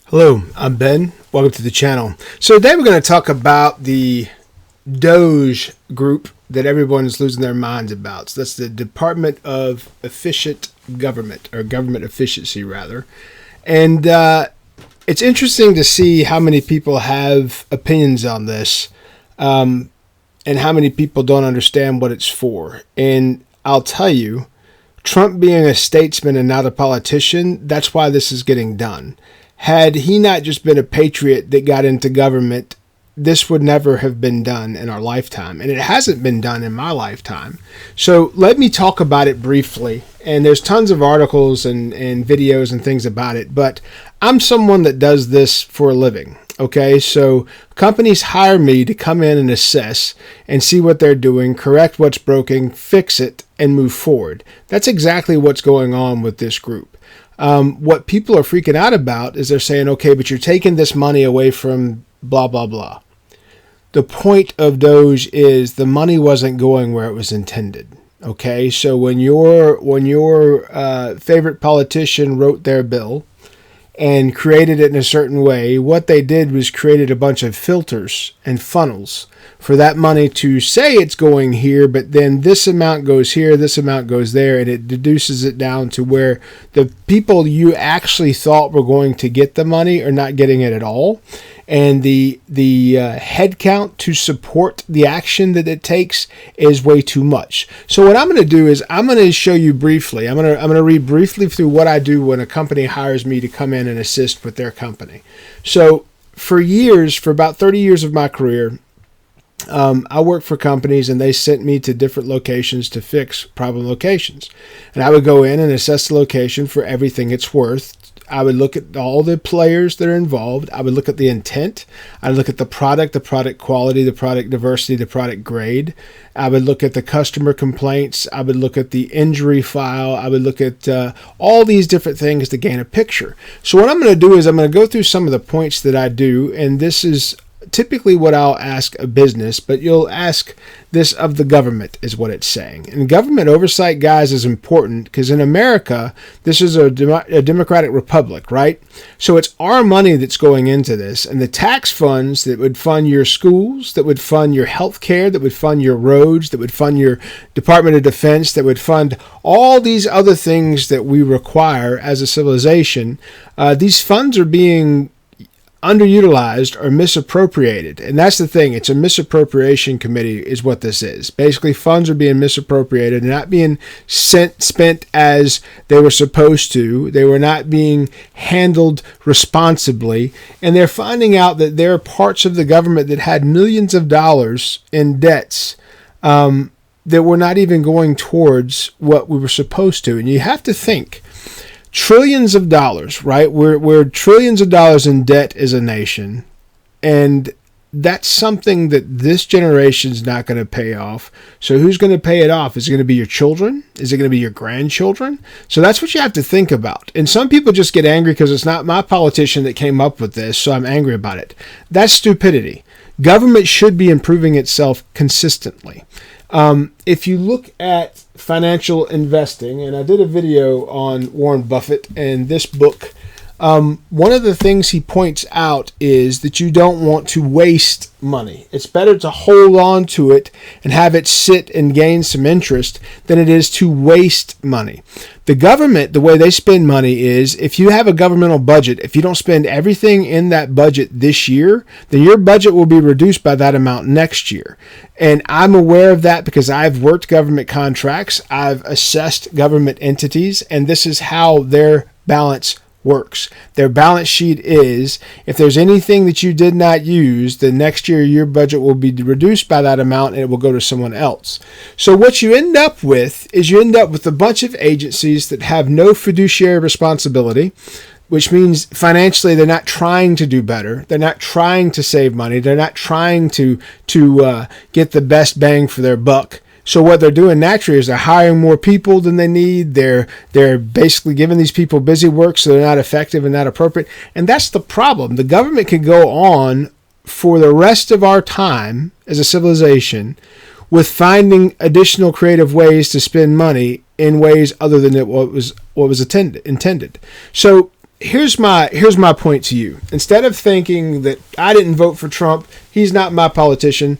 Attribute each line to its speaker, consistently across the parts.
Speaker 1: Hello, I'm Ben. Welcome to the channel. So today we're going to talk about the DOGE group that everyone's losing their minds about. So that's the Department of Efficient Government, or Government Efficiency rather. And it's interesting to see how many people have opinions on this and how many people don't understand what it's for. And I'll tell you, Trump being a statesman and not a politician, that's why this is getting done. Had he not just been a patriot that got into government, this would never have been done in our lifetime. And it hasn't been done in my lifetime. So let me talk about it briefly. And there's tons of articles and videos and things about it. But I'm someone that does this for a living. Okay, so companies hire me to come in and assess and see what they're doing, correct what's broken, fix it, and move forward. That's exactly what's going on with this group. What people are freaking out about is they're saying, okay, but you're taking this money away from blah, blah, blah. The point of DOGE is the money wasn't going where it was intended. Okay, so when your favorite politician wrote their bill and created it in a certain way, what they did was created a bunch of filters and funnels for that money to say it's going here, but then this amount goes here, this amount goes there, and it deduces it down to where the people you actually thought were going to get the money are not getting it at all. And the head count to support the action that it takes is way too much. So what I'm going to do is I'm going to show you briefly. I'm going to read briefly through what I do when a company hires me to come in and assist with their company. So for years, for about 30 years of my career, I worked for companies and they sent me to different locations to fix problem locations. And I would go in and assess the location for everything it's worth. I would look at all the players that are involved. I would look at the intent. I would look at the product quality, the product diversity, the product grade. I would look at the customer complaints. I would look at the injury file. I would look at all these different things to gain a picture. So what I'm going to do is I'm going to go through some of the points that I do, and this is typically what I'll ask a business, but you'll ask this of the government is what it's saying. And government oversight, guys, is important because in America, this is a democratic republic, right? So it's our money that's going into this, and the tax funds that would fund your schools, that would fund your health care, that would fund your roads, that would fund your Department of Defense, that would fund all these other things that we require as a civilization. These funds are being underutilized or misappropriated. And that's the thing. It's a misappropriation committee is what this is. Basically, funds are being misappropriated and not being spent as they were supposed to. They were not being handled responsibly. And they're finding out that there are parts of the government that had millions of dollars in debts that were not even going towards what we were supposed to. And you have to think, trillions of dollars, right? We're trillions of dollars in debt as a nation. And that's something that this generation is not going to pay off. So who's going to pay it off? Is it going to be your children? Is it going to be your grandchildren? So that's what you have to think about. And some people just get angry because it's not my politician that came up with this, so I'm angry about it. That's stupidity. Government should be improving itself consistently. If you look at financial investing, and I did a video on Warren Buffett and this book, one of the things he points out is that you don't want to waste money. It's better to hold on to it and have it sit and gain some interest than it is to waste money. The government, the way they spend money is, if you have a governmental budget, if you don't spend everything in that budget this year, then your budget will be reduced by that amount next year. And I'm aware of that because I've worked government contracts, I've assessed government entities, and this is how their balance works. Their balance sheet is, if there's anything that you did not use, then next year your budget will be reduced by that amount and it will go to someone else. So what you end up with is you end up with a bunch of agencies that have no fiduciary responsibility, which means financially they're not trying to do better. They're not trying to save money. They're not trying to get the best bang for their buck. So what they're doing naturally is they're hiring more people than they need. They're basically giving these people busy work so they're not effective and not appropriate. And that's the problem. The government can go on for the rest of our time as a civilization with finding additional creative ways to spend money in ways other than what was intended. So here's my point to you. Instead of thinking that I didn't vote for Trump, he's not my politician,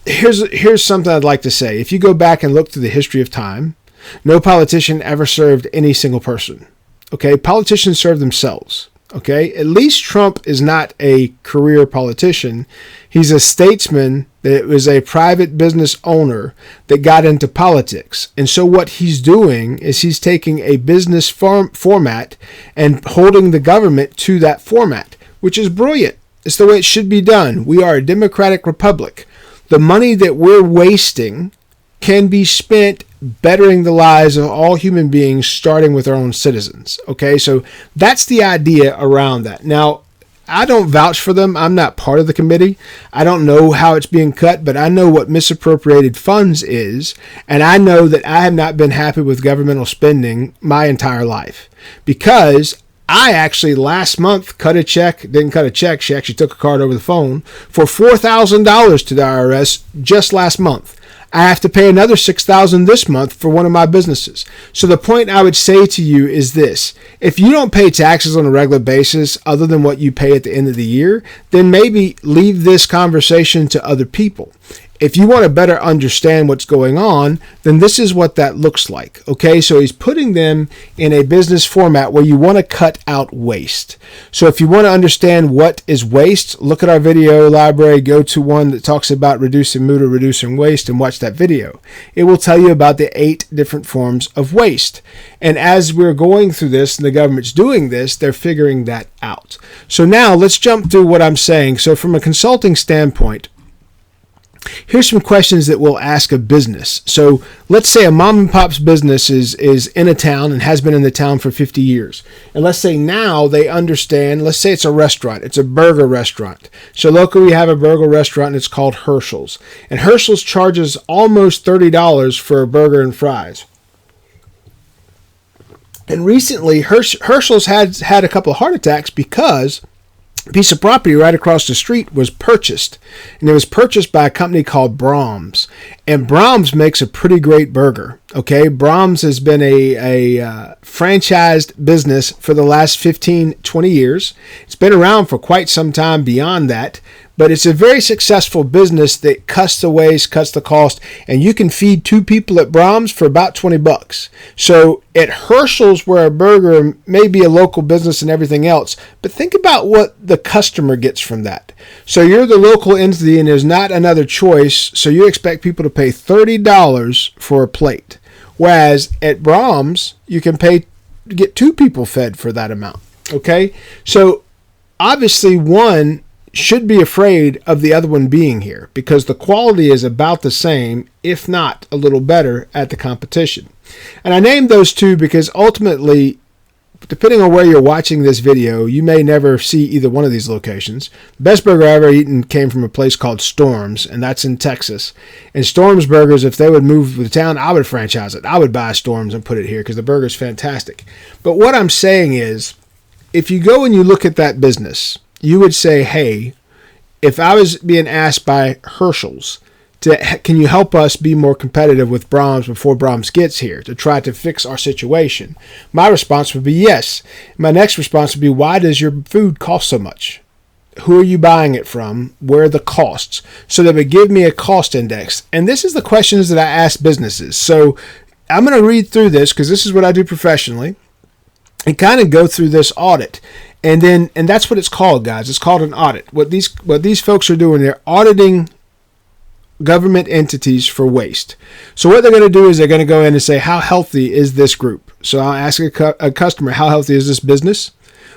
Speaker 1: here's something I'd like to say. If you go back and look through the history of time, no politician ever served any single person. Okay, politicians serve themselves. Okay, at least Trump is not a career politician. He's a statesman that was a private business owner that got into politics. And so what he's doing is he's taking a business format and holding the government to that format, which is brilliant. It's the way it should be done. We are a democratic republic. The money that we're wasting can be spent bettering the lives of all human beings, starting with our own citizens. Okay, so that's the idea around that. Now, I don't vouch for them. I'm not part of the committee. I don't know how it's being cut, but I know what misappropriated funds is, and I know that I have not been happy with governmental spending my entire life, because I actually last month didn't cut a check. She actually took a card over the phone for $4,000 to the IRS just last month. I have to pay another $6,000 this month for one of my businesses. So the point I would say to you is this: if you don't pay taxes on a regular basis other than what you pay at the end of the year, then maybe leave this conversation to other people. If you want to better understand what's going on, then this is what that looks like. Okay, so he's putting them in a business format where you want to cut out waste. So if you want to understand what is waste, look at our video library, go to one that talks about reducing mood or reducing waste, and watch that video. It will tell you about the 8 different forms of waste. And as we're going through this and the government's doing this, they're figuring that out. So now let's jump through what I'm saying. So from a consulting standpoint, here's some questions that we'll ask a business. So let's say a mom and pop's business is in a town and has been in the town for 50 years. And let's say now they understand, let's say it's a restaurant, it's a burger restaurant. So locally we have a burger restaurant and it's called Herschel's. And Herschel's charges almost $30 for a burger and fries. And recently Herschel's had a couple of heart attacks because a piece of property right across the street was purchased, and it was purchased by a company called Brahms. And Brahms makes a pretty great burger. Okay, Brahms has been a franchised business for the last 15, 20 years. It's been around for quite some time beyond that, but it's a very successful business that cuts the waste, cuts the cost, and you can feed 2 people at Brahms for about $20. So at Herschel's, where a burger may be a local business and everything else, but think about what the customer gets from that. So you're the local entity and there's not another choice, so you expect people to pay $30 for a plate. Whereas at Brahms, you can get 2 people fed for that amount. Okay? So obviously one should be afraid of the other one being here because the quality is about the same, if not a little better, at the competition. And I named those 2 because ultimately, depending on where you're watching this video, you may never see either one of these locations. The best burger I ever eaten came from a place called Storms, and that's in Texas. And Storms Burgers, if they would move to the town, I would franchise it. I would buy Storms and put it here because the burger's fantastic. But what I'm saying is, if you go and you look at that business, you would say, hey, if I was being asked by Herschel's, can you help us be more competitive with Brahms before Brahms gets here to try to fix our situation? My response would be yes. My next response would be, why does your food cost so much? Who are you buying it from? Where are the costs? So they would give me a cost index. And this is the questions that I ask businesses. So I'm going to read through this because this is what I do professionally and kind of go through this audit. And that's what it's called, guys. It's called an audit. What these folks are doing, they're auditing government entities for waste. So what they're going to do is they're going to go in and say, how healthy is this group? So I'll ask a customer, how healthy is this business?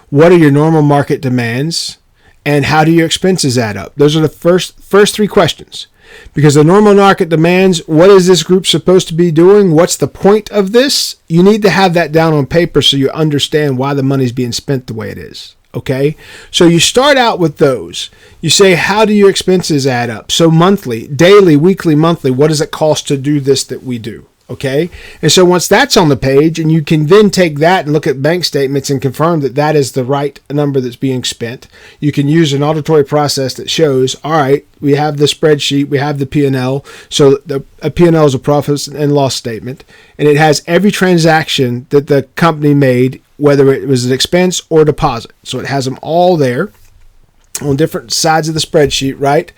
Speaker 1: What are your normal market demands? And how do your expenses add up? Those are the first 3 questions. Because the normal market demands, what is this group supposed to be doing? What's the point of this? You need to have that down on paper so you understand why the money's being spent the way it is. Okay, so you start out with those. You say, how do your expenses add up? So monthly, daily, weekly, monthly, what does it cost to do this that we do? Okay. And so once that's on the page, and you can then take that and look at bank statements and confirm that that is the right number that's being spent, you can use an auditory process that shows, all right, we have the spreadsheet, we have the P&L. So a P&L is a profit and loss statement, and it has every transaction that the company made, whether it was an expense or a deposit. So it has them all there on different sides of the spreadsheet, right?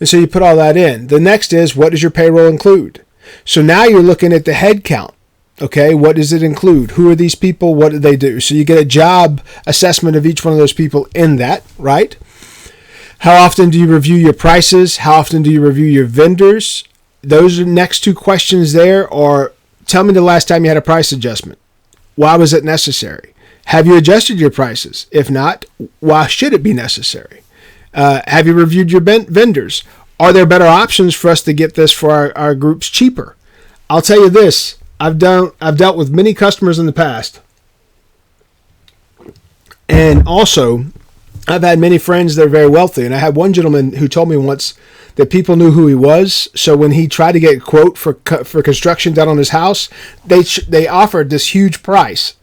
Speaker 1: And so you put all that in. The next is, what does your payroll include? So now you're looking at the head count. Okay, what does it include? Who are these people? What do they do? So you get a job assessment of each one of those people in that, right? How often do you review your prices? How often do you review your vendors? Those are the next two questions there. Or tell me the last time you had a price adjustment. Why was it necessary? Have you adjusted your prices? If not, why should it be necessary? Have you reviewed your vendors? Are there better options for us to get this for our groups cheaper? I'll tell you this. I've dealt with many customers in the past. And also, I've had many friends that are very wealthy. And I had one gentleman who told me once that people knew who he was. So when he tried to get a quote for construction done on his house, they offered this huge price.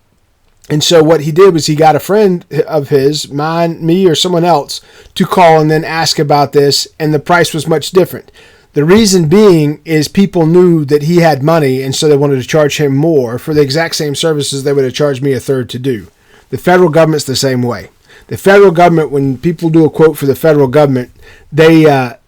Speaker 1: And so what he did was he got a friend of his, me or someone else, to call and then ask about this, and the price was much different. The reason being is people knew that he had money, and so they wanted to charge him more for the exact same services they would have charged me a third to do. The federal government's the same way. The federal government, when people do a quote for the federal government, they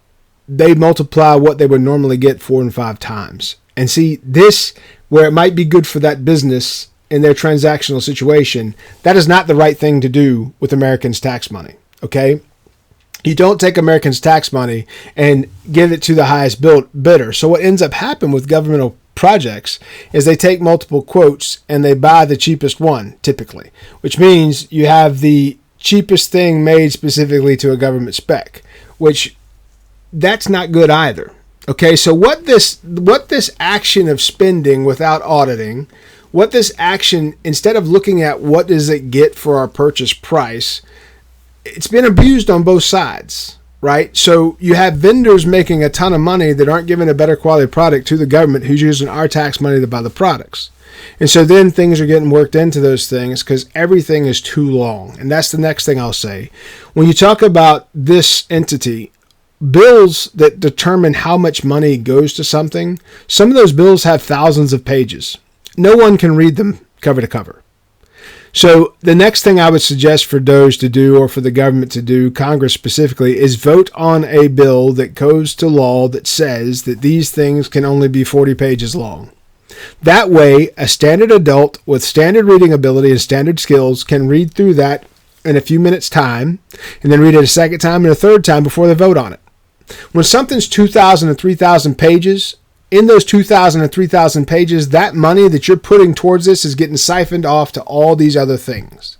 Speaker 1: multiply what they would normally get 4 and 5 times. And see, this, where it might be good for that business in their transactional situation, that is not the right thing to do with Americans' tax money, okay? You don't take Americans' tax money and give it to the highest bidder. So what ends up happening with governmental projects is they take multiple quotes and they buy the cheapest one, typically, which means you have the cheapest thing made specifically to a government spec, which that's not good either. Okay, so what this action of spending without auditing, what this action, instead of looking at what does it get for our purchase price, it's been abused on both sides, right? So you have vendors making a ton of money that aren't giving a better quality product to the government who's using our tax money to buy the products. And so then things are getting worked into those things because everything is too long. And that's the next thing I'll say. When you talk about this entity, bills that determine how much money goes to something, some of those bills have thousands of pages. No one can read them cover to cover. So the next thing I would suggest for DOGE to do, or for the government to do, Congress specifically, is vote on a bill that goes to law that says that these things can only be 40 pages long. That way, a standard adult with standard reading ability and standard skills can read through that in a few minutes' time, and then read it a second time and a third time before they vote on it. When something's 2,000 and 3,000 pages, in those 2,000 and 3,000 pages, that money that you're putting towards this is getting siphoned off to all these other things.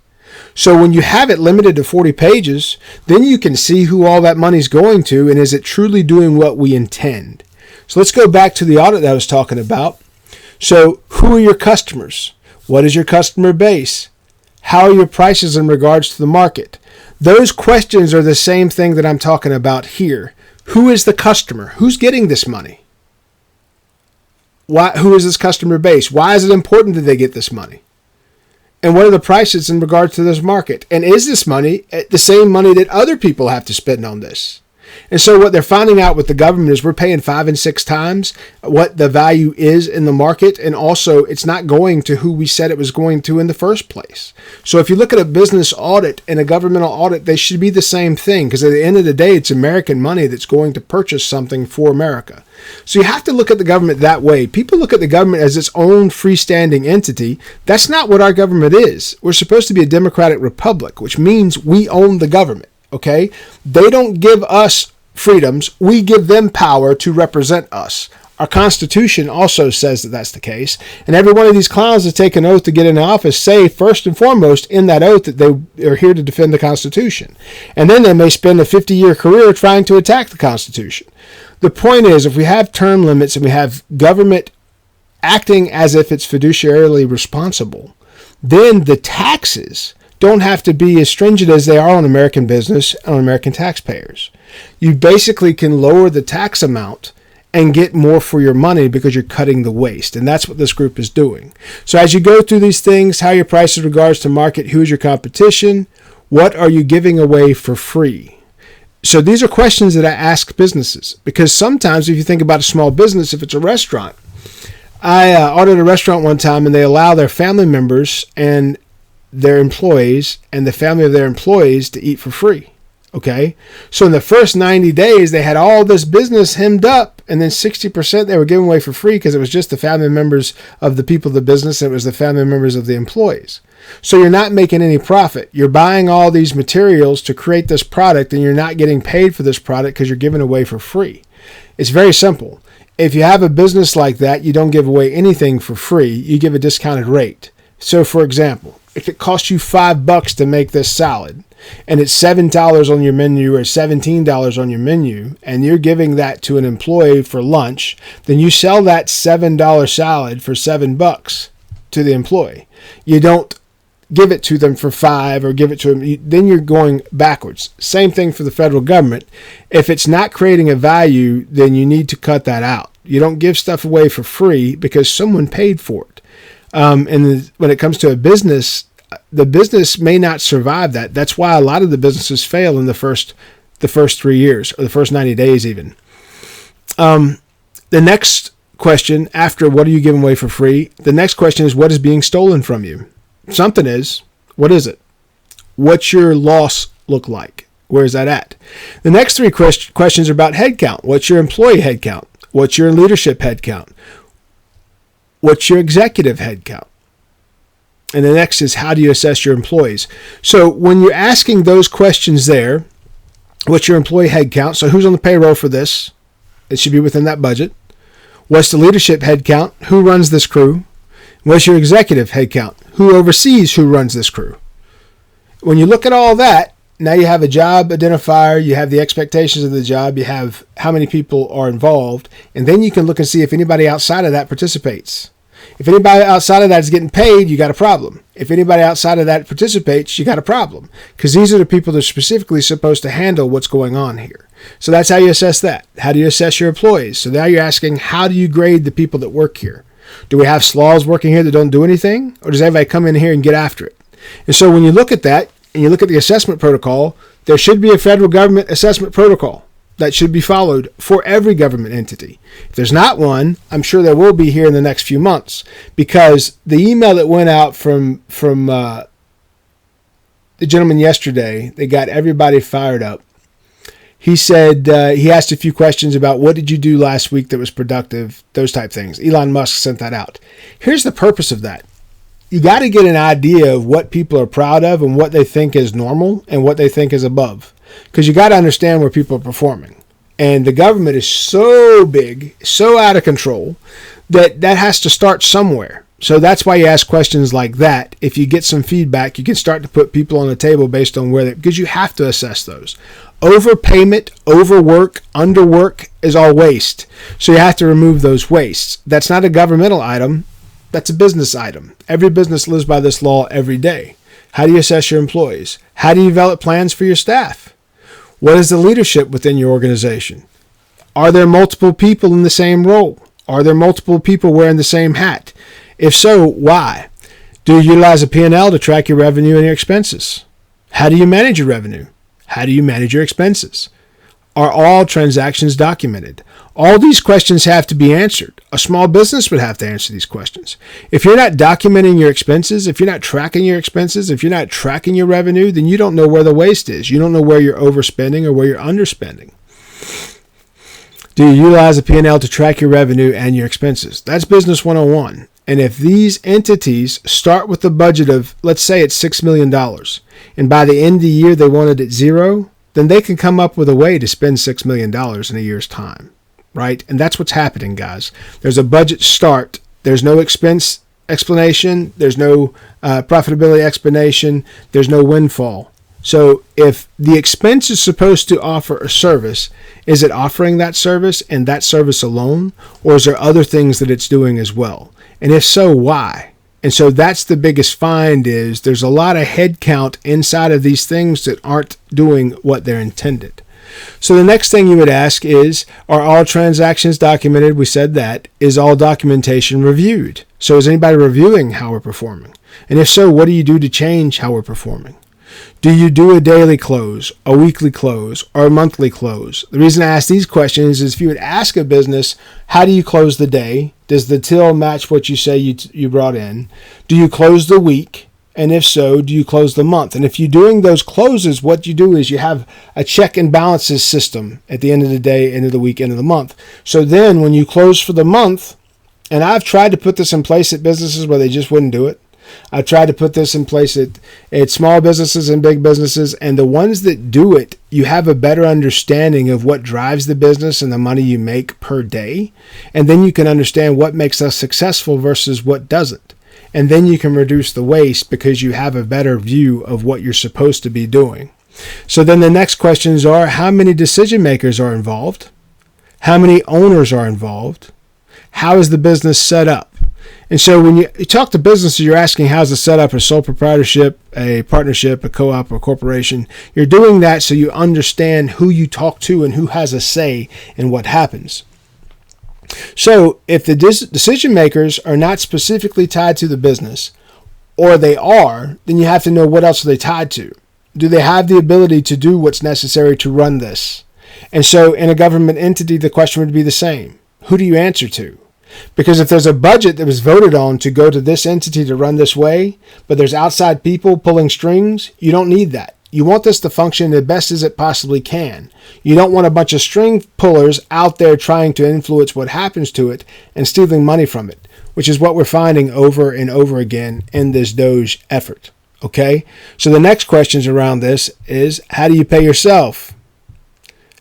Speaker 1: So when you have it limited to 40 pages, then you can see who all that money's going to, and is it truly doing what we intend. So let's go back to the audit that I was talking about. So who are your customers? What is your customer base? How are your prices in regards to the market? Those questions are the same thing that I'm talking about here. Who is the customer? Who's getting this money? Who is this customer base? Why is it important that they get this money? And what are the prices in regards to this market? And is this money the same money that other people have to spend on this? And so what they're finding out with the government is we're paying 5 and 6 times what the value is in the market. And also it's not going to who we said it was going to in the first place. So if you look at a business audit and a governmental audit, they should be the same thing, because at the end of the day, it's American money that's going to purchase something for America. So you have to look at the government that way. People look at the government as its own freestanding entity. That's not what our government is. We're supposed to be a democratic republic, which means we own the government. Okay? They don't give us freedoms. We give them power to represent us. Our Constitution also says that that's the case. And every one of these clowns that take an oath to get in office say, first and foremost, in that oath that they are here to defend the Constitution. And then they may spend a 50-year career trying to attack the Constitution. The point is, if we have term limits and we have government acting as if it's fiduciarily responsible, then the taxes don't have to be as stringent as they are on American business and on American taxpayers. You basically can lower the tax amount and get more for your money because you're cutting the waste. And that's what this group is doing. So as you go through these things, how your price in regards to market, who is your competition, what are you giving away for free? So these are questions that I ask businesses, because sometimes if you think about a small business, if it's a restaurant, I ordered a restaurant one time and they allow their family members and their employees and the family of their employees to eat for free. Okay. So in the first 90 days, they had all this business hemmed up, and then 60% they were giving away for free because it was just the family members of the people of the business. And it was the family members of the employees. So you're not making any profit. You're buying all these materials to create this product, and you're not getting paid for this product because you're giving away for free. It's very simple. If you have a business like that, you don't give away anything for free. You give a discounted rate. So for example, if it costs you $5 to make this salad, and it's $7 on your menu or $17 on your menu, and you're giving that to an employee for lunch, then you sell that $7 salad for $7 to the employee. You don't give it to them for $5 or give it to them. Then you're going backwards. Same thing for the federal government. If it's not creating a value, then you need to cut that out. You don't give stuff away for free because someone paid for it. And when it comes to a business, the business may not survive that. That's why a lot of the businesses fail in the first 3 years, or the first 90 days even. The next question after what are you giving away for free? The next question is, what is being stolen from you? Something is. What is it? What's your loss look like? Where is that at? The next three questions are about headcount. What's your employee headcount? What's your leadership headcount? What's your executive headcount? And the next is, how do you assess your employees? So when you're asking those questions there, what's your employee headcount? So who's on the payroll for this? It should be within that budget. What's the leadership headcount? Who runs this crew? What's your executive headcount? Who oversees who runs this crew? When you look at all that, now you have a job identifier, you have the expectations of the job, you have how many people are involved, and then you can look and see if anybody outside of that participates. If anybody outside of that is getting paid, you got a problem. If anybody outside of that participates, you got a problem. Because these are the people that are specifically supposed to handle what's going on here. So that's how you assess that. How do you assess your employees? So now you're asking, how do you grade the people that work here? Do we have slobs working here that don't do anything? Or does everybody come in here and get after it? And so when you look at that, and you look at the assessment protocol, there should be a federal government assessment protocol that should be followed for every government entity. If there's not one, I'm sure there will be here in the next few months, because the email that went out from the gentleman yesterday, they got everybody fired up. He said, he asked a few questions about what did you do last week that was productive, those type things. Elon Musk sent that out. Here's the purpose of that. You got to get an idea of what people are proud of and what they think is normal and what they think is above. Because you got to understand where people are performing. And the government is so big, so out of control, that has to start somewhere. So that's why you ask questions like that. If you get some feedback, you can start to put people on the table based on where because you have to assess those. Overpayment, overwork, underwork is all waste. So you have to remove those wastes. That's not a governmental item. That's a business item. Every business lives by this law every day. How do you assess your employees? How do you develop plans for your staff? What is the leadership within your organization? Are there multiple people in the same role? Are there multiple people wearing the same hat? If so, why? Do you utilize a P&L to track your revenue and your expenses? How do you manage your revenue? How do you manage your expenses? Are all transactions documented? All these questions have to be answered. A small business would have to answer these questions. If you're not documenting your expenses, if you're not tracking your expenses, if you're not tracking your revenue, then you don't know where the waste is. You don't know where you're overspending or where you're underspending. Do you utilize a P&L to track your revenue and your expenses? That's business 101. And if these entities start with a budget of, let's say it's $6 million, and by the end of the year they want it at zero, then they can come up with a way to spend $6 million in a year's time, right? And that's what's happening, guys. There's a budget start. There's no expense explanation. There's no profitability explanation. There's no windfall. So if the expense is supposed to offer a service, is it offering that service and that service alone? Or is there other things that it's doing as well? And if so, why? And so that's the biggest find is there's a lot of head count inside of these things that aren't doing what they're intended. So the next thing you would ask is, are all transactions documented? We said that. Is all documentation reviewed? So is anybody reviewing how we're performing? And if so, what do you do to change how we're performing? Do you do a daily close, a weekly close, or a monthly close? The reason I ask these questions is if you would ask a business, how do you close the day? Does the till match what you say you brought in? Do you close the week? And if so, do you close the month? And if you're doing those closes, what you do is you have a check and balances system at the end of the day, end of the week, end of the month. So then when you close for the month, and I've tried to put this in place at businesses where they just wouldn't do it. I've tried to put this in place at small businesses and big businesses, and the ones that do it, you have a better understanding of what drives the business and the money you make per day. And then you can understand what makes us successful versus what doesn't. And then you can reduce the waste because you have a better view of what you're supposed to be doing. So then the next questions are, how many decision makers are involved? How many owners are involved? How is the business set up? And so when you talk to businesses, you're asking, how's it set up? A sole proprietorship, a partnership, a co-op, or a corporation? You're doing that so you understand who you talk to and who has a say in what happens. So if the decision makers are not specifically tied to the business, or they are, then you have to know what else are they tied to. Do they have the ability to do what's necessary to run this? And so in a government entity, the question would be the same. Who do you answer to? Because if there's a budget that was voted on to go to this entity to run this way, but there's outside people pulling strings, you don't need that. You want this to function the best as it possibly can. You don't want a bunch of string pullers out there trying to influence what happens to it and stealing money from it, which is what we're finding over and over again in this DOGE effort. Okay? So the next questions around this is, how do you pay yourself?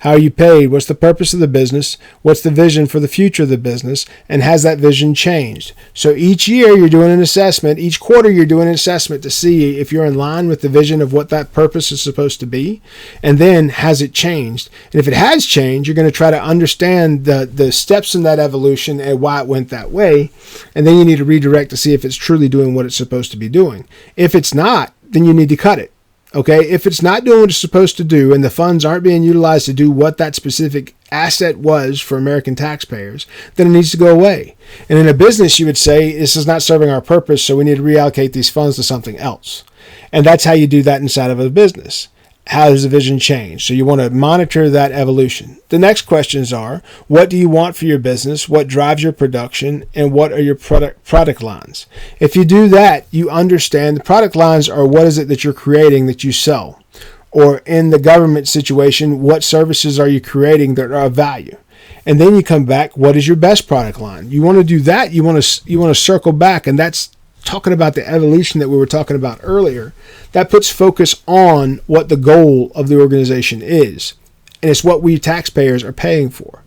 Speaker 1: How are you paid? What's the purpose of the business? What's the vision for the future of the business? And has that vision changed? So each year you're doing an assessment. Each quarter you're doing an assessment to see if you're in line with the vision of what that purpose is supposed to be. And then has it changed? And if it has changed, you're going to try to understand the steps in that evolution and why it went that way. And then you need to redirect to see if it's truly doing what it's supposed to be doing. If it's not, then you need to cut it. Okay, if it's not doing what it's supposed to do and the funds aren't being utilized to do what that specific asset was for American taxpayers, then it needs to go away. And in a business, you would say, this is not serving our purpose, so we need to reallocate these funds to something else. And that's how you do that inside of a business. How does the vision change? So you want to monitor that evolution. The next questions are, what do you want for your business? What drives your production? And what are your product lines? If you do that, you understand the product lines are what is it that you're creating that you sell? Or in the government situation, what services are you creating that are of value? And then you come back, what is your best product line? You want to do that. You want to circle back, and that's talking about the evolution that we were talking about earlier. That puts focus on what the goal of the organization is. And it's what we taxpayers are paying for.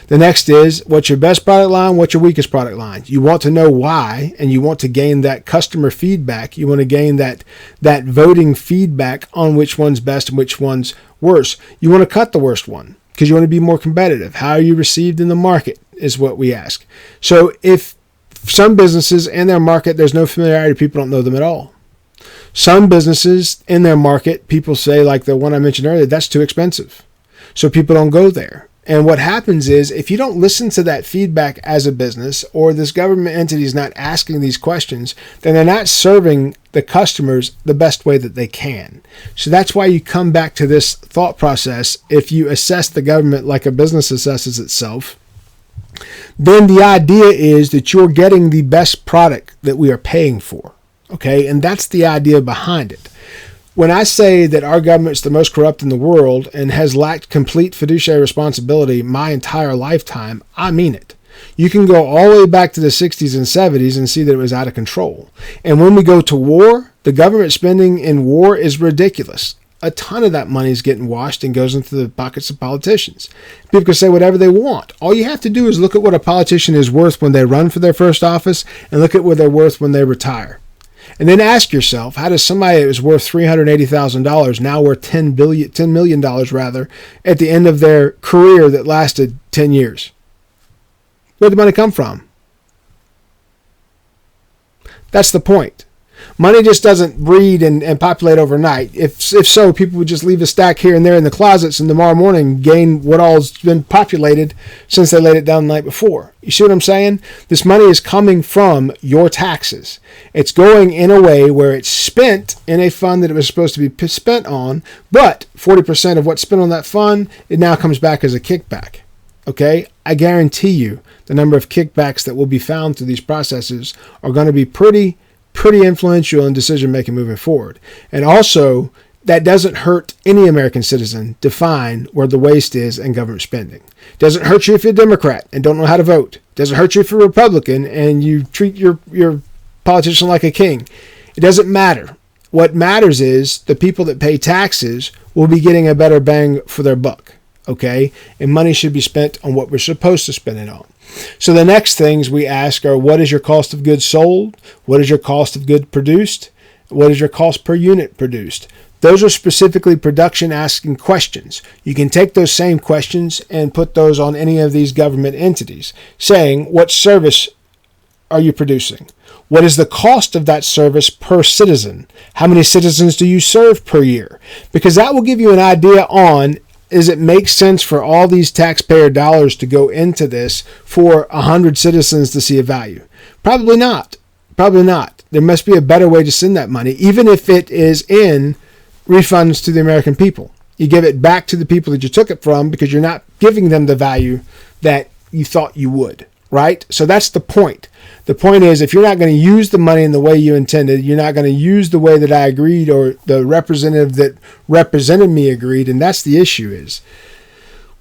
Speaker 1: The next is, what's your best product line? What's your weakest product line? You want to know why, and you want to gain that customer feedback. You want to gain that voting feedback on which one's best and which one's worse. You want to cut the worst one because you want to be more competitive. How are you received in the market is what we ask. So if some businesses in their market, there's no familiarity, people don't know them at all. Some businesses in their market, people say, like the one I mentioned earlier, that's too expensive. So people don't go there. And what happens is, if you don't listen to that feedback as a business, or this government entity is not asking these questions, then they're not serving the customers the best way that they can. So that's why you come back to this thought process. If you assess the government like a business assesses itself, then the idea is that you're getting the best product that we are paying for. Okay, and that's the idea behind it. When I say that our government's the most corrupt in the world and has lacked complete fiduciary responsibility my entire lifetime, I mean it. You can go all the way back to the 60s and 70s and see that it was out of control. And when we go to war, the government spending in war is ridiculous. A ton of that money is getting washed and goes into the pockets of politicians. People can say whatever they want. All you have to do is look at what a politician is worth when they run for their first office and look at what they're worth when they retire. And then ask yourself, how does somebody that was worth $380,000 now worth $10 million at the end of their career that lasted 10 years? Where did the money come from? That's the point. Money just doesn't breed and populate overnight. If so, people would just leave a stack here and there in the closets and tomorrow morning gain what all's been populated since they laid it down the night before. You see what I'm saying? This money is coming from your taxes. It's going in a way where it's spent in a fund that it was supposed to be spent on, but 40% of what's spent on that fund, it now comes back as a kickback. Okay? I guarantee you the number of kickbacks that will be found through these processes are going to be pretty influential in decision making moving forward. And also, that doesn't hurt any American citizen to find where the waste is in government spending. Doesn't hurt you if you're a Democrat and don't know how to vote. Doesn't hurt you if you're a Republican and you treat your politician like a king. It doesn't matter. What matters is the people that pay taxes will be getting a better bang for their buck. Okay? And money should be spent on what we're supposed to spend it on. So the next things we ask are, what is your cost of goods sold? What is your cost of goods produced? What is your cost per unit produced? Those are specifically production asking questions. You can take those same questions and put those on any of these government entities, saying, what service are you producing? What is the cost of that service per citizen? How many citizens do you serve per year? Because that will give you an idea on, does it make sense for all these taxpayer dollars to go into this for 100 citizens to see a value? Probably not. Probably not. There must be a better way to send that money, even if it is in refunds to the American people. You give it back to the people that you took it from because you're not giving them the value that you thought you would, right? So that's the point. The point is, if you're not going to use the money in the way you intended, you're not going to use the way that I agreed or the representative that represented me agreed, and that's the issue is,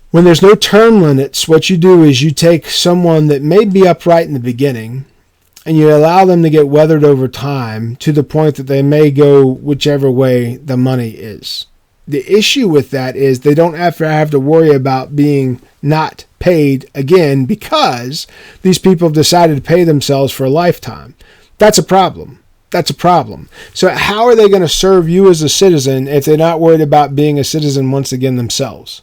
Speaker 1: when there's no term limits, what you do is you take someone that may be upright in the beginning and you allow them to get weathered over time to the point that they may go whichever way the money is. The issue with that is they don't have to worry about being not paid again because these people have decided to pay themselves for a lifetime. That's a problem. That's a problem. So how are they going to serve you as a citizen if they're not worried about being a citizen once again themselves?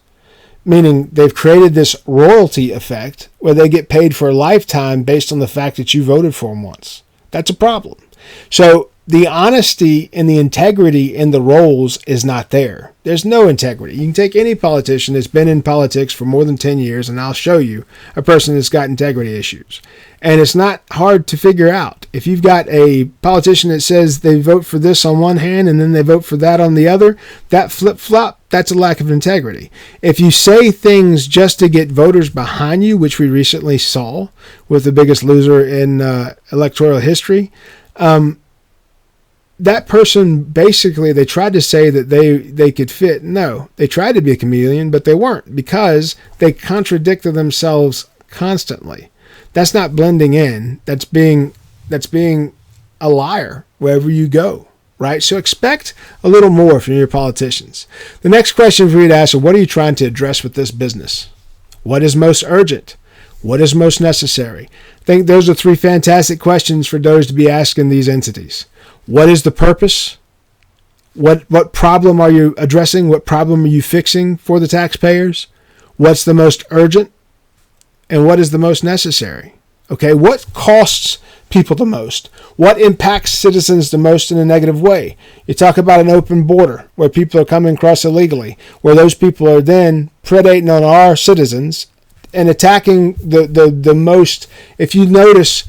Speaker 1: Meaning they've created this royalty effect where they get paid for a lifetime based on the fact that you voted for them once. That's a problem. So the honesty and the integrity in the roles is not there. There's no integrity. You can take any politician that's been in politics for more than 10 years, and I'll show you a person that's got integrity issues. And it's not hard to figure out. If you've got a politician that says they vote for this on one hand and then they vote for that on the other, that flip-flop, that's a lack of integrity. If you say things just to get voters behind you, which we recently saw with the biggest loser in electoral history, that person basically, they tried to say that they could fit. No, they tried to be a chameleon, but they weren't because they contradicted themselves constantly. That's not blending in. That's being a liar wherever you go, right? So expect a little more from your politicians. The next question for you to ask is, what are you trying to address with this business? What is most urgent? What is most necessary? I think those are three fantastic questions for DOGE to be asking these entities. What is the purpose? What problem are you addressing? What problem are you fixing for the taxpayers? What's the most urgent? And what is the most necessary? Okay, what costs people the most? What impacts citizens the most in a negative way? You talk about an open border where people are coming across illegally, where those people are then predating on our citizens and attacking the most. If you notice,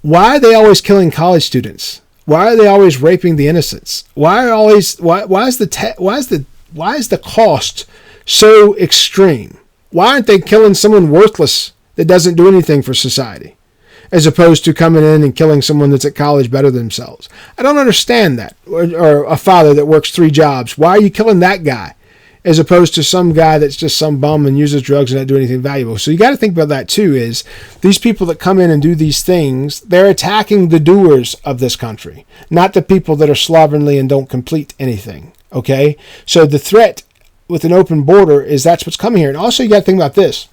Speaker 1: why are they always killing college students? Why are they always raping the innocents? Why is the cost so extreme? Why aren't they killing someone worthless that doesn't do anything for society, as opposed to coming in and killing someone that's at college better than themselves? I don't understand that. Or a father that works 3 jobs. Why are you killing that guy, as opposed to some guy that's just some bum and uses drugs and not do anything valuable? So you got to think about that too, is these people that come in and do these things, they're attacking the doers of this country, not the people that are slovenly and don't complete anything. Okay? So the threat with an open border is that's what's coming here. And also you got to think about this.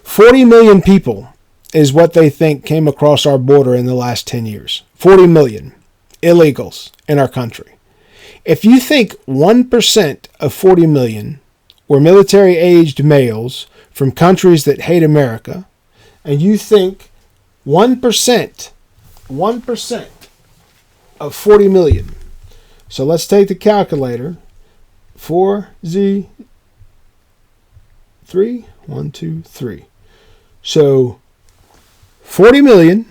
Speaker 1: 40 million people is what they think came across our border in the last 10 years. 40 million illegals in our country. If you think 1% of 40 million were military-aged males from countries that hate America, and you think 1% of 40 million. So let's take the calculator. 4Z3, 1, 2, 3. So 40 million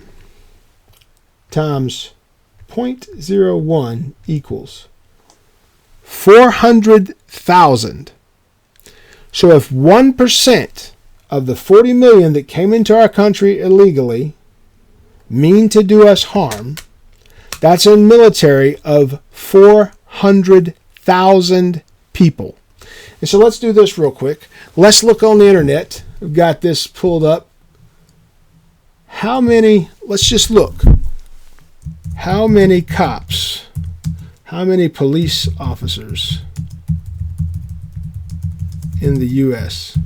Speaker 1: times 0.01 equals 400,000. So if 1% of the 40 million that came into our country illegally mean to do us harm, that's a military of 400,000 people. And so let's do this real quick. Let's look on the internet. We've got this pulled up. Let's just look. How many cops, how many police officers in the U.S.?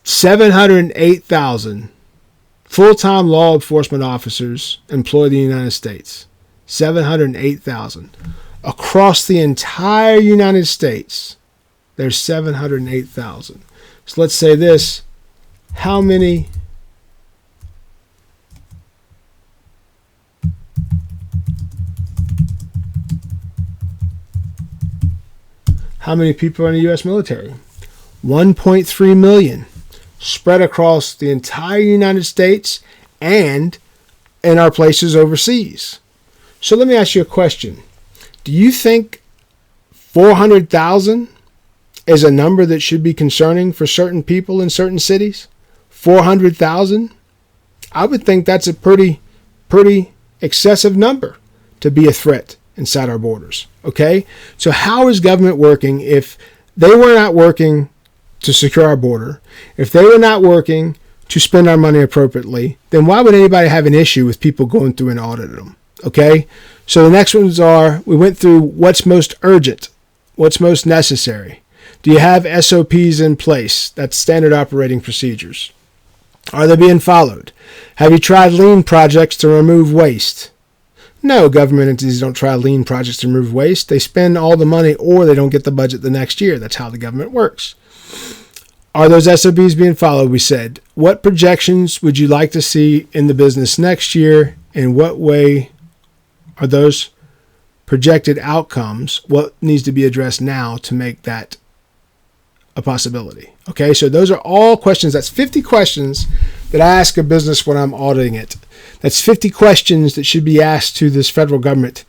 Speaker 1: 708,000 full-time law enforcement officers employed in the United States. 708,000. Across the entire United States, there's 708,000. So let's say this. How many people are in the U.S. military? 1.3 million. Spread across the entire United States and in our places overseas. So let me ask you a question. Do you think 400,000 is a number that should be concerning for certain people in certain cities? 400,000? I would think that's a pretty excessive number to be a threat inside our borders. Okay? So how is government working if they were not working to secure our border? If they were not working to spend our money appropriately, then why would anybody have an issue with people going through and auditing them? Okay? So the next ones are, we went through what's most urgent, what's most necessary. Do you have SOPs in place? That's standard operating procedures. Are they being followed? Have you tried lean projects to remove waste? No, government entities don't try lean projects to remove waste. They spend all the money or they don't get the budget the next year. That's how the government works. Are those SOPs being followed? We said, what projections would you like to see in the business next year? In what way are those projected outcomes? What needs to be addressed now to make that a possibility? Okay, so those are all questions. That's 50 questions that I ask a business when I'm auditing it. That's 50 questions that should be asked to this federal government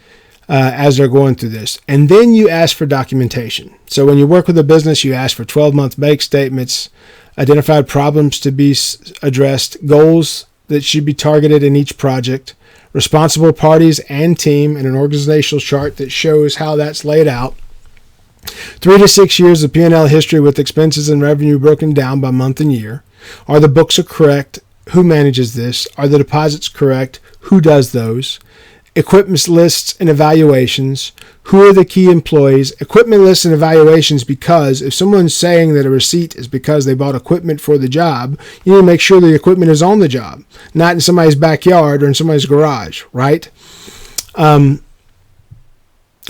Speaker 1: as they're going through this. And then you ask for documentation. So when you work with a business, you ask for 12-month bank statements, identified problems to be addressed, goals that should be targeted in each project, responsible parties and team, and an organizational chart that shows how that's laid out. 3 to 6 years of P&L history with expenses and revenue broken down by month and year. Are the books correct? Who manages this? Are the deposits correct? Who does those? Equipment lists and evaluations. Who are the key employees? Equipment lists and evaluations, because if someone's saying that a receipt is because they bought equipment for the job, you need to make sure the equipment is on the job, not in somebody's backyard or in somebody's garage, right?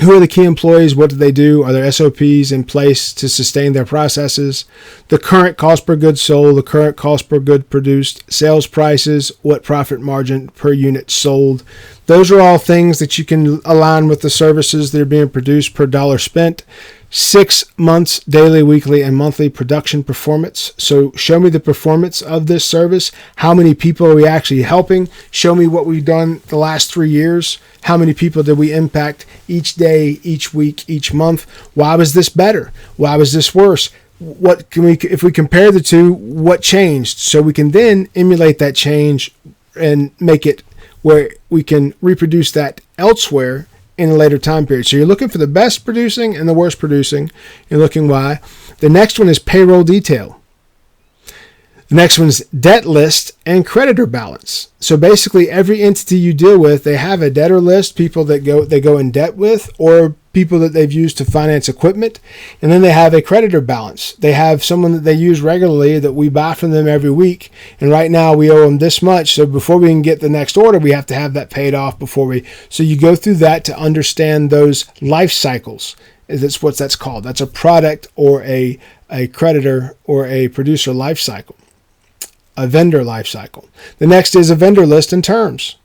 Speaker 1: Who are the key employees? What do they do? Are there SOPs in place to sustain their processes? The current cost per good sold, the current cost per good produced, sales prices, what profit margin per unit sold. Those are all things that you can align with the services that are being produced per dollar spent. 6 months, daily, weekly, and monthly production performance. So show me the performance of this service. How many people are we actually helping? Show me what we've done the last 3 years. How many people did we impact each day, each week, each month? Why was this better? Why was this worse? What can we, if we compare the two, what changed? So we can then emulate that change and make it where we can reproduce that elsewhere in a later time period. So you're looking for the best producing and the worst producing. You're looking why. The next one is payroll detail. The next one's debt list and creditor balance. So basically every entity you deal with, they have a debtor list, people that they go in debt with, or people that they've used to finance equipment. And then they have a creditor balance. They have someone that they use regularly that we buy from them every week. And right now we owe them this much. So before we can get the next order, we have to have that paid off before we. So you go through that to understand those life cycles. That's what that's called. That's a product or a creditor or a producer life cycle. a vendor life cycle. The next is a vendor list and terms.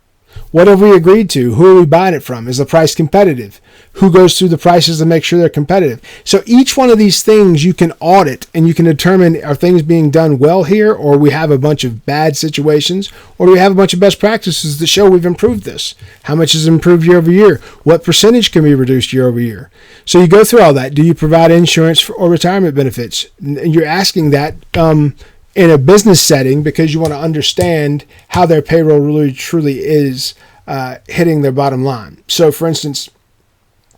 Speaker 1: What have we agreed to? Who are we buying it from? Is the price competitive? Who goes through the prices to make sure they're competitive? So each one of these things you can audit and you can determine, are things being done well here, or we have a bunch of bad situations, or do we have a bunch of best practices that show we've improved this? How much has improved year over year? What percentage can be reduced year over year? So you go through all that. Do you provide insurance or retirement benefits? And you're asking that in a business setting because you want to understand how their payroll really truly is hitting their bottom line. So for instance,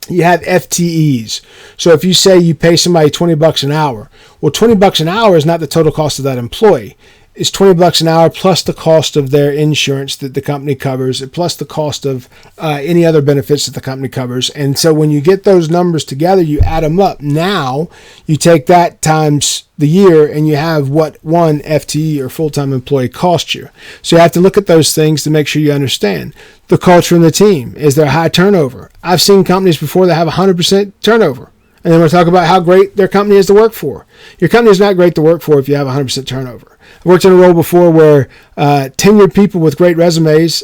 Speaker 1: you have FTEs. So if you say you pay somebody $20 an hour, well, $20 an hour is not the total cost of that employee. It's $20 an hour plus the cost of their insurance that the company covers, plus the cost of any other benefits that the company covers. And so when you get those numbers together, you add them up. Now you take that times the year and you have what one FTE or full-time employee costs you. So you have to look at those things to make sure you understand. The culture in the team. Is there high turnover? I've seen companies before that have 100% turnover. And then we'll talk about how great their company is to work for. Your company is not great to work for if you have 100% turnover. I worked in a role before where tenured people with great resumes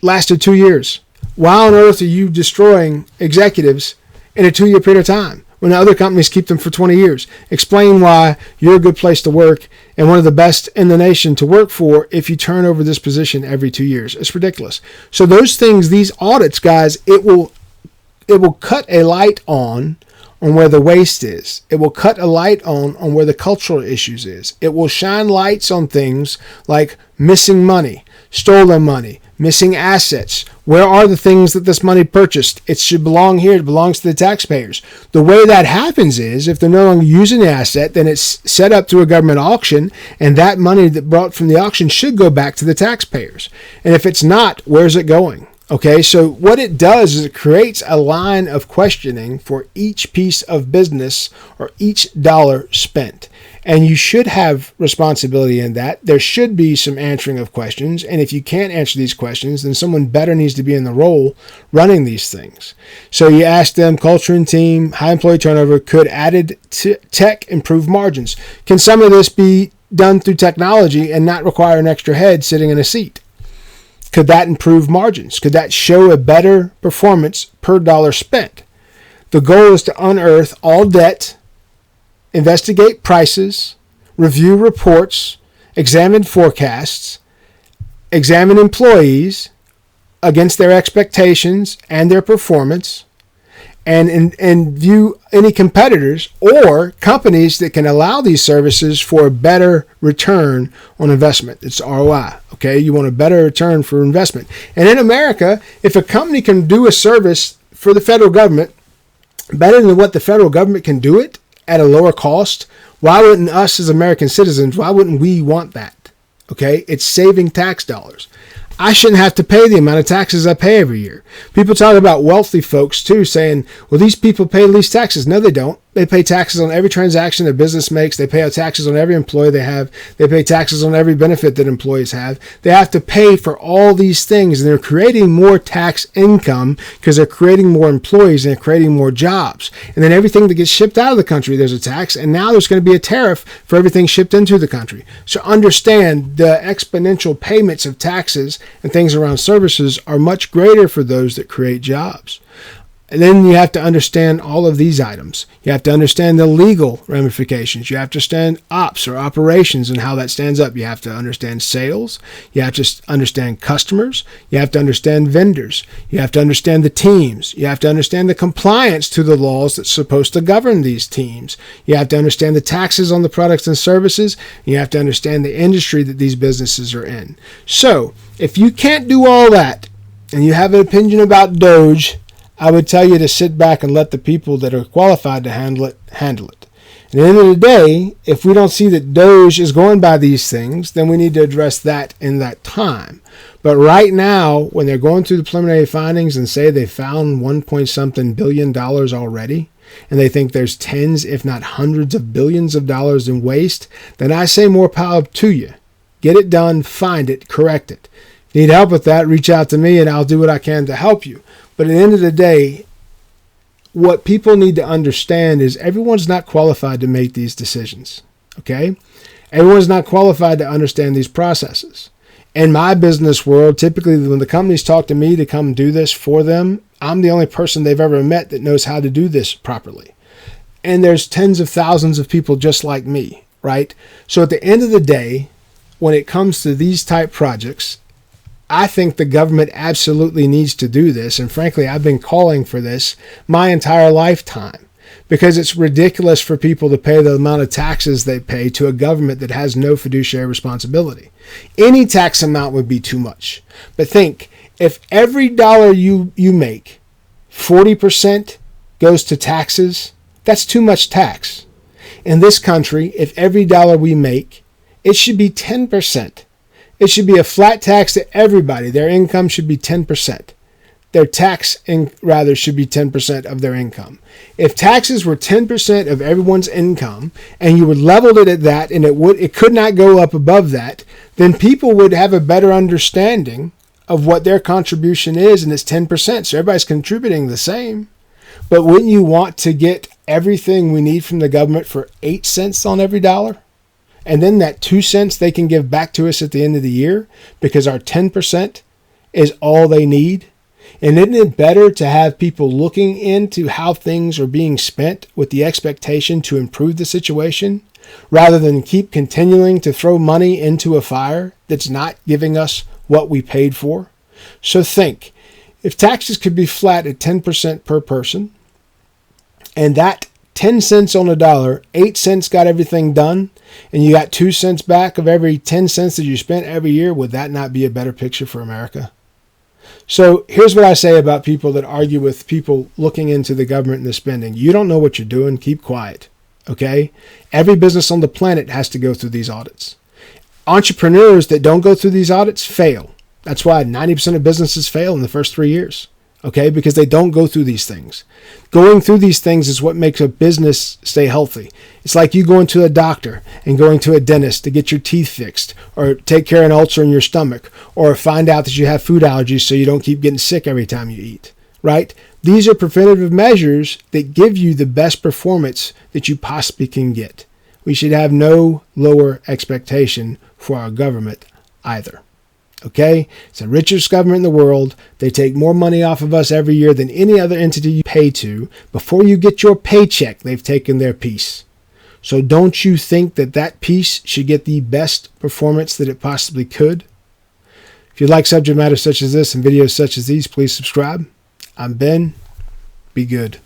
Speaker 1: lasted 2 years. Why on earth are you destroying executives in a 2-year period of time when other companies keep them for 20 years? Explain why you're a good place to work and one of the best in the nation to work for if you turn over this position every 2 years. It's ridiculous. So those things, these audits, guys, it will cut a light on where the waste is. It will cut a light on where the cultural issues is. It will shine lights on things like missing money, stolen money, missing assets. Where are the things that this money purchased? It should belong here. It belongs to the taxpayers. The way that happens is if they're no longer using the asset, then it's set up through a government auction, and that money that brought from the auction should go back to the taxpayers. And if it's not, where's it going? Okay, so what it does is it creates a line of questioning for each piece of business or each dollar spent. And you should have responsibility in that. There should be some answering of questions. And if you can't answer these questions, then someone better needs to be in the role running these things. So you ask them, culture and team, high employee turnover, could added tech improve margins? Can some of this be done through technology and not require an extra head sitting in a seat? Could that improve margins? Could that show a better performance per dollar spent? The goal is to unearth all debt, investigate prices, review reports, examine forecasts, examine employees against their expectations and their performance, and view any competitors or companies that can allow these services for a better return on investment. It's ROI. Okay, you want a better return for investment. And in America, if a company can do a service for the federal government better than what the federal government can do it at a lower cost, why wouldn't us as American citizens, why wouldn't we want that? Okay, it's saving tax dollars. I shouldn't have to pay the amount of taxes I pay every year. People talk about wealthy folks too, saying, well, these people pay least taxes. No, they don't. They pay taxes on every transaction their business makes. They pay taxes on every employee they have. They pay taxes on every benefit that employees have. They have to pay for all these things, and they're creating more tax income because they're creating more employees and they're creating more jobs. And then everything that gets shipped out of the country, there's a tax, and now there's going to be a tariff for everything shipped into the country. So understand the exponential payments of taxes and things around services are much greater for those that create jobs. And then you have to understand all of these items. You have to understand the legal ramifications. You have to understand ops or operations and how that stands up. You have to understand sales. You have to understand customers. You have to understand vendors. You have to understand the teams. You have to understand the compliance to the laws that's supposed to govern these teams. You have to understand the taxes on the products and services. You have to understand the industry that these businesses are in. So if you can't do all that and you have an opinion about DOGE, I would tell you to sit back and let the people that are qualified to handle it. And at the end of the day, if we don't see that DOGE is going by these things, then we need to address that in that time. But right now, when they're going through the preliminary findings and say they found $1 billion already, and they think there's tens, if not hundreds of billions of dollars in waste, then I say more power to you. Get it done, find it, correct it. If you need help with that, reach out to me and I'll do what I can to help you. But at the end of the day, what people need to understand is everyone's not qualified to make these decisions, okay? Everyone's not qualified to understand these processes. In my business world, typically when the companies talk to me to come do this for them, I'm the only person they've ever met that knows how to do this properly. And there's tens of thousands of people just like me, right? So at the end of the day, when it comes to these type projects, I think the government absolutely needs to do this. And frankly, I've been calling for this my entire lifetime because it's ridiculous for people to pay the amount of taxes they pay to a government that has no fiduciary responsibility. Any tax amount would be too much. But think, if every dollar you make, 40% goes to taxes, that's too much tax. In this country, if every dollar we make, it should be 10%. It should be a flat tax to everybody. Their income should be 10%. Their tax, should be 10% of their income. If taxes were 10% of everyone's income, and you would level it at that, and it could not go up above that, then people would have a better understanding of what their contribution is, and it's 10%. So everybody's contributing the same. But wouldn't you want to get everything we need from the government for 8 cents on every dollar? And then that 2 cents they can give back to us at the end of the year because our 10% is all they need. And isn't it better to have people looking into how things are being spent with the expectation to improve the situation rather than keep continuing to throw money into a fire that's not giving us what we paid for? So think, if taxes could be flat at 10% per person, and that 10 cents on a dollar, 8 cents got everything done, and you got 2 cents back of every 10 cents that you spent every year, would that not be a better picture for America? So here's what I say about people that argue with people looking into the government and the spending. You don't know what you're doing. Keep quiet. Okay? Every business on the planet has to go through these audits. Entrepreneurs that don't go through these audits fail. That's why 90% of businesses fail in the first 3 years. Okay, because they don't go through these things. Going through these things is what makes a business stay healthy. It's like you going to a doctor and going to a dentist to get your teeth fixed, or take care of an ulcer in your stomach, or find out that you have food allergies so you don't keep getting sick every time you eat, right? These are preventative measures that give you the best performance that you possibly can get. We should have no lower expectation for our government either. Okay? It's the richest government in the world. They take more money off of us every year than any other entity you pay to. Before you get your paycheck, they've taken their piece. So don't you think that that piece should get the best performance that it possibly could? If you like subject matter such as this and videos such as these, please subscribe. I'm Ben. Be good.